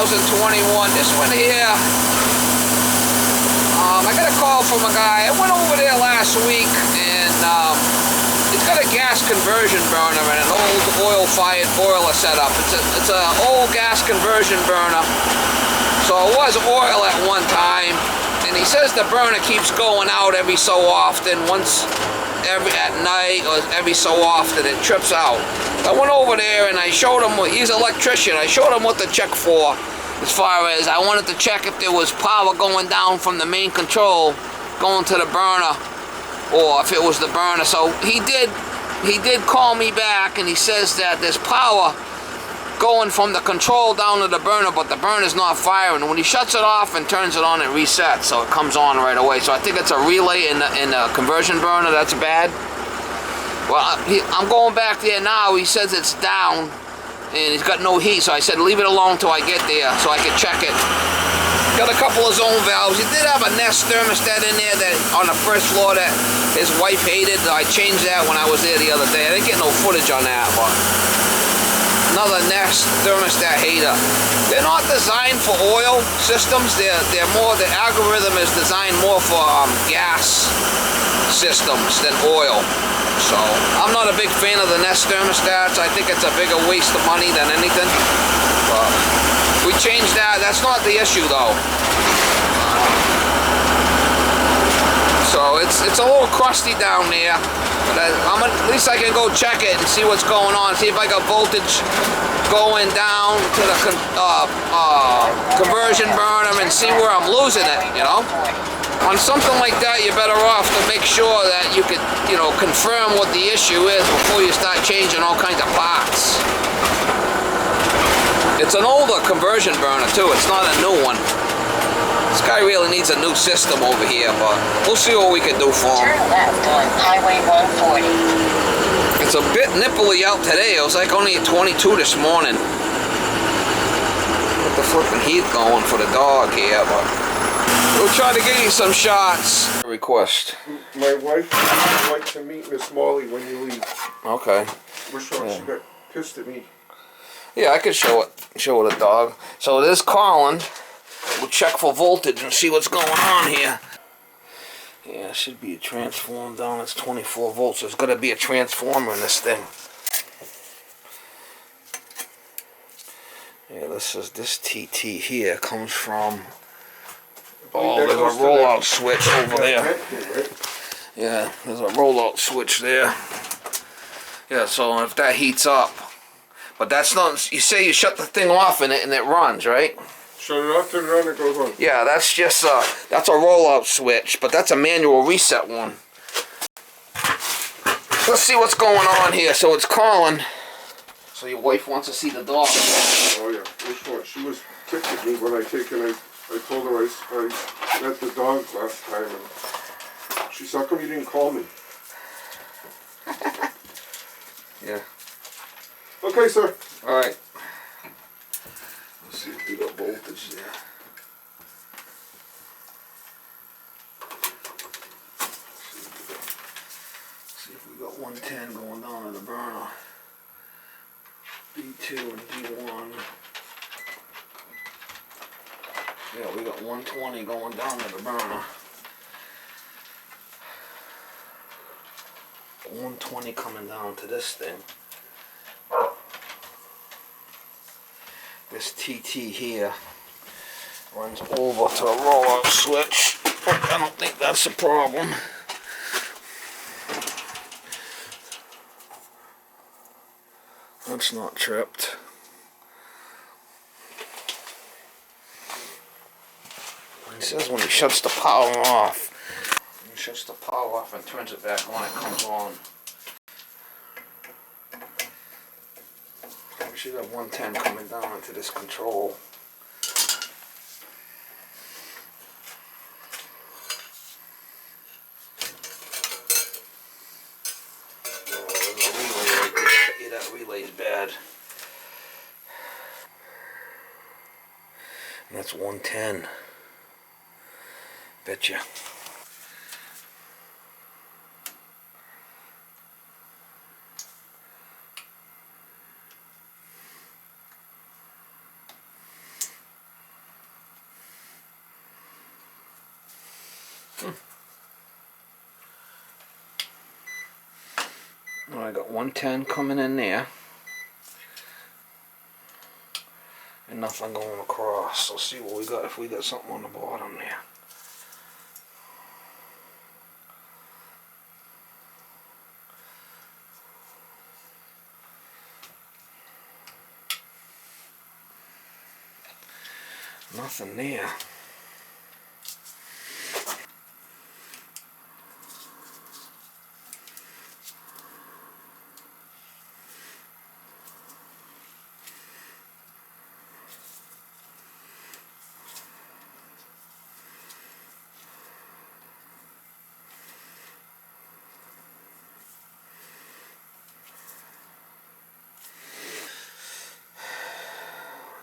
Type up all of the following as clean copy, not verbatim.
2021. This one here, I got a call from a guy. I went over there last week, and it's got a gas conversion burner and an old oil-fired boiler setup. It's an old gas conversion burner. So it was oil at one time, and he says the burner keeps going out every so often. At night or every so often it trips out. I went over there and I showed him, he's an electrician, I showed him what to check for, as far as I wanted to check if there was power going down from the main control going to the burner, or if it was the burner. So he did call me back, and he says that there's power going from the control down to the burner, but the burner's not firing. When he shuts it off and turns it on, it resets, so it comes on right away. So I think it's a relay in the conversion burner that's bad. Well, I'm going back there now. He says it's down, and he's got no heat, so I said leave it alone till I get there so I can check it. Got a couple of zone valves. He did have a Nest thermostat in there that on the first floor that his wife hated. I changed that when I was there the other day. I didn't get no footage on that, but another Nest thermostat hater. They're not designed for oil systems. They're more, the algorithm is designed more for gas systems than oil. So I'm not a big fan of the Nest thermostats. I think it's a bigger waste of money than anything. But we changed that. That's not the issue though. So it's a little crusty down there. But at least I can go check it and see what's going on. See if I got voltage going down to the conversion burner and see where I'm losing it, you know. On something like that, you're better off to make sure that you could, you know, confirm what the issue is before you start changing all kinds of parts. It's an older conversion burner too. It's not a new one. This guy really needs a new system over here, but we'll see what we can do for him. Turn left on Highway 140. It's a bit nipply out today. It was like only 22 this morning. With the flipping heat going for the dog here, but we'll try to get you some shots. Request. My wife would like to meet Miss Molly when you leave. Okay. We're sure she got pissed at me. Yeah, I could show it a dog. So it is calling. We'll check for voltage and see what's going on here. Yeah, it should be a transformer down. It's 24 volts. There's got to be a transformer in this thing. Yeah, this TT here comes from. Oh, there's a rollout switch over there. Yeah, there's a rollout switch there. Yeah, so if that heats up, but that's not. You say you shut the thing off and it runs, right? Shut it off, turn it on, it goes on. Yeah, that's just that's a rollout switch, but that's a manual reset one. Let's see what's going on here. So it's calling. So your wife wants to see the dog. Oh yeah, which one? She was ticked at me when I told her I met the dog last time, and she said, how come you didn't call me? Yeah. Okay, sir. All right. Let's see if we got voltage there. See if we got 110 going down to the burner. D2 and D1. Yeah, we got 120 going down to the burner. 120 coming down to this thing. This TT here runs over to a rollout switch. I don't think that's a problem. That's not tripped. He says when he shuts the power off, and turns it back on, it comes on. We should have 110 coming down into this control. Oh, there's a relay right there. Yeah, that relay's bad. And that's 110. Betcha. I got 110 coming in there. And nothing going across. So see what we got, if we got something on the bottom there. Nothing there.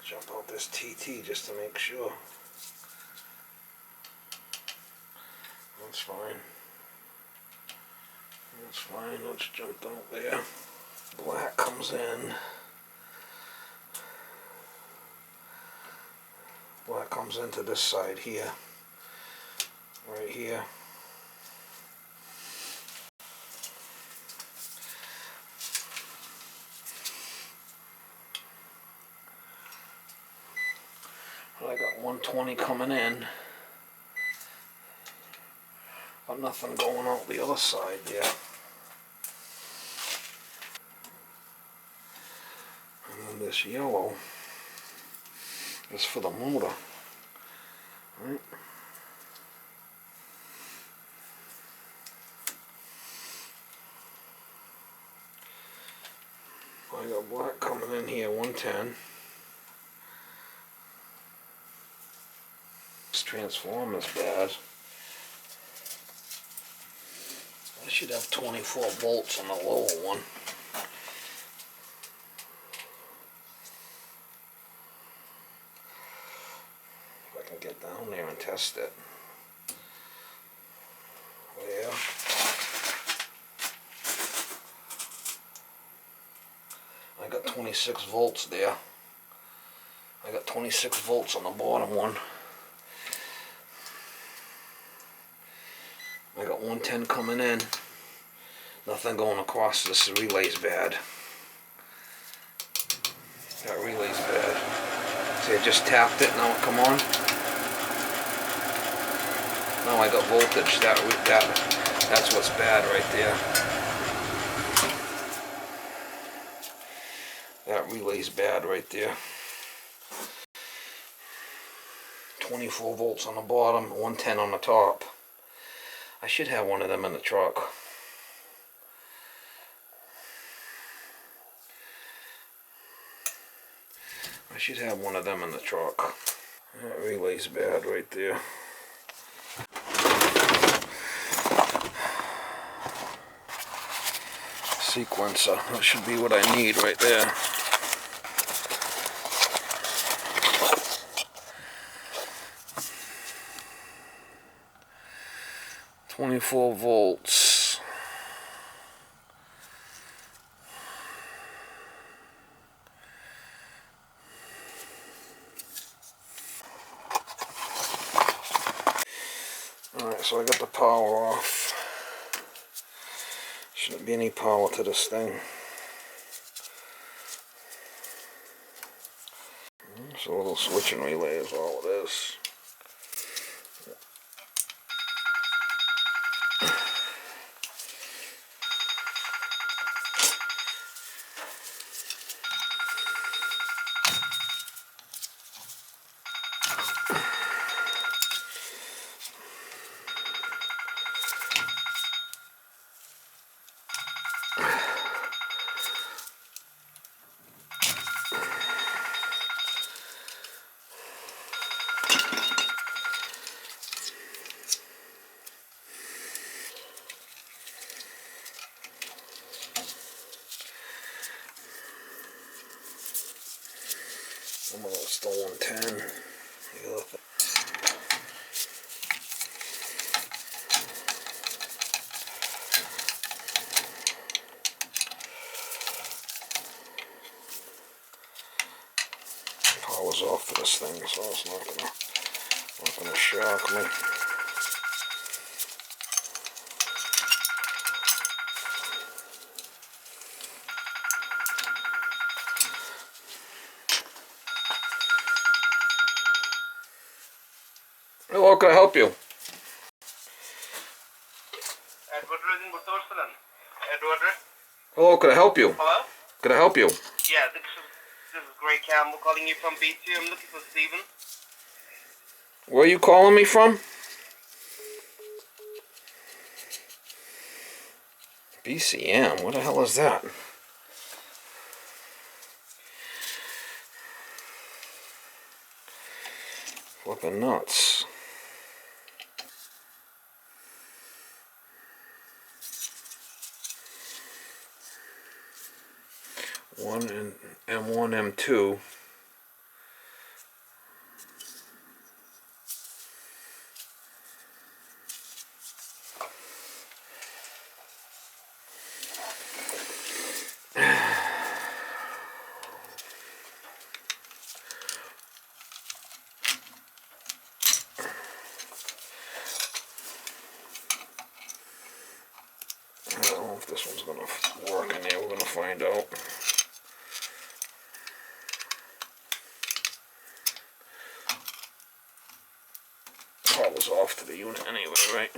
Jump out this TT just to make sure. That's fine. That's fine. Let's jump out there. Black comes in. Black comes into this side here. Right here. I got 120 coming in. But nothing going out the other side there. And then this yellow is for the motor. Right? I got black coming in here, 110. This transformer's bad. I should have 24 volts on the lower one. If I can get down there and test it. Yeah. I got 26 volts there. I got 26 volts on the bottom one. I got 110 coming in. Nothing going across. This relay's bad. That relay's bad. See, I just tapped it. Now it come on. Now I got voltage. That's what's bad right there. That relay's bad right there. 24 volts on the bottom, 110 on the top. I should have one of them in the truck. I should have one of them in the truck. That relay's bad right there. Sequencer, that should be what I need right there. .24 volts. Alright, so I got the power off. Shouldn't be any power to this thing. It's a little switching relay is all it is. Some of those still 110. Power's off for this thing, so it's not gonna shock me. Hello, can I help you? Advertising Edward. Hello, can I help you? Hello? Can I help you? Yeah, this is Gray Campbell calling you from BT. I'm looking for Steven. Where are you calling me from? BCM? What the hell is that? Flipping nuts. One and M1, M2. I don't know if this one's gonna work in there. We're gonna find out. Power's off to the unit anyway, right?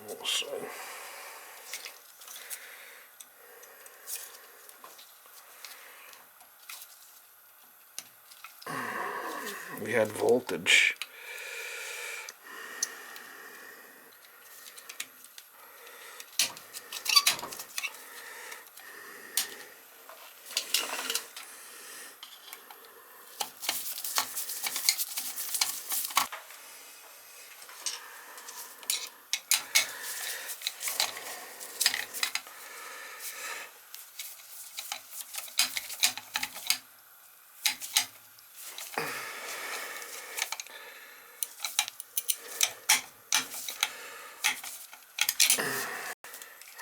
We'll see. We had voltage.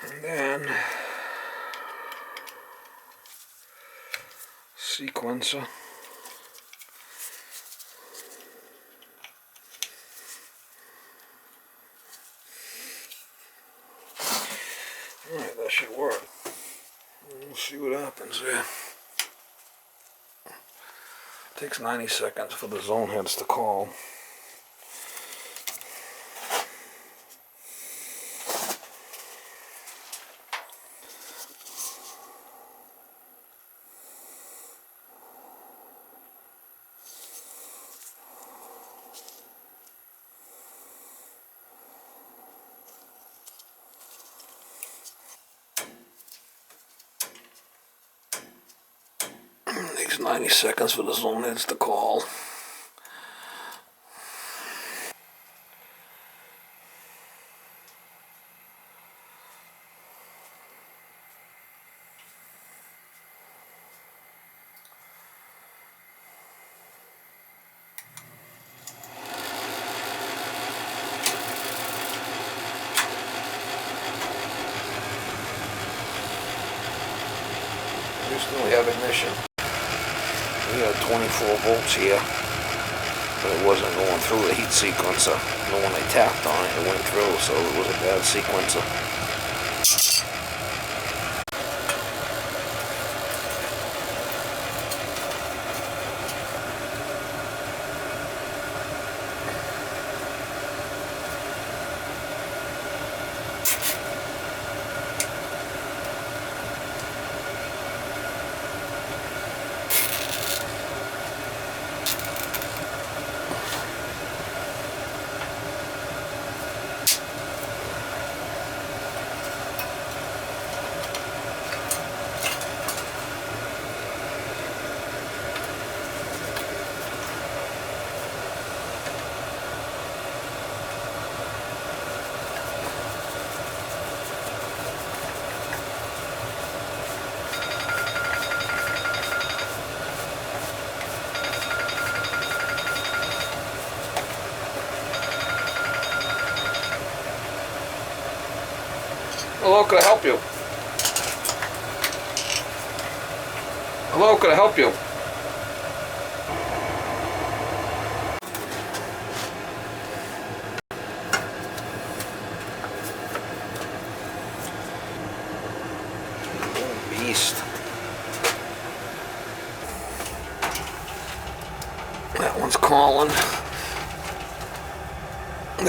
And then sequencer. Alright, that should work. We'll see what happens there. Takes 90 seconds for the zone heads to call. Takes 90 seconds for the zone heads to call. We still have ignition. We had 24 volts here, but it wasn't going through the heat sequencer. And when I tapped on it, it went through, so it was a bad sequencer. Hello, can I help you? Hello, can I help you? Oh, beast. That one's calling.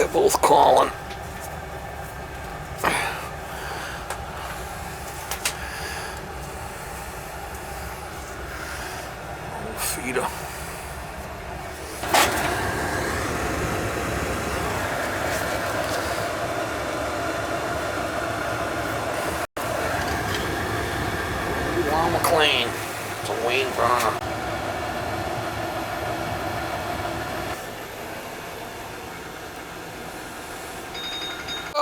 They're both calling. Feeder. Warren McLean. It's a Wayne burner.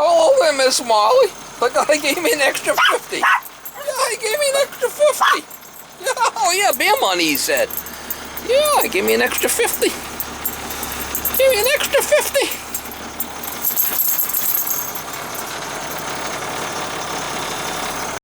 Oh, hello there, Miss Molly. The guy gave me an extra 50. Yeah, he gave me an extra 50. Yeah, oh yeah, beer money, he said. Yeah, he gave me an extra 50. Give me an extra 50.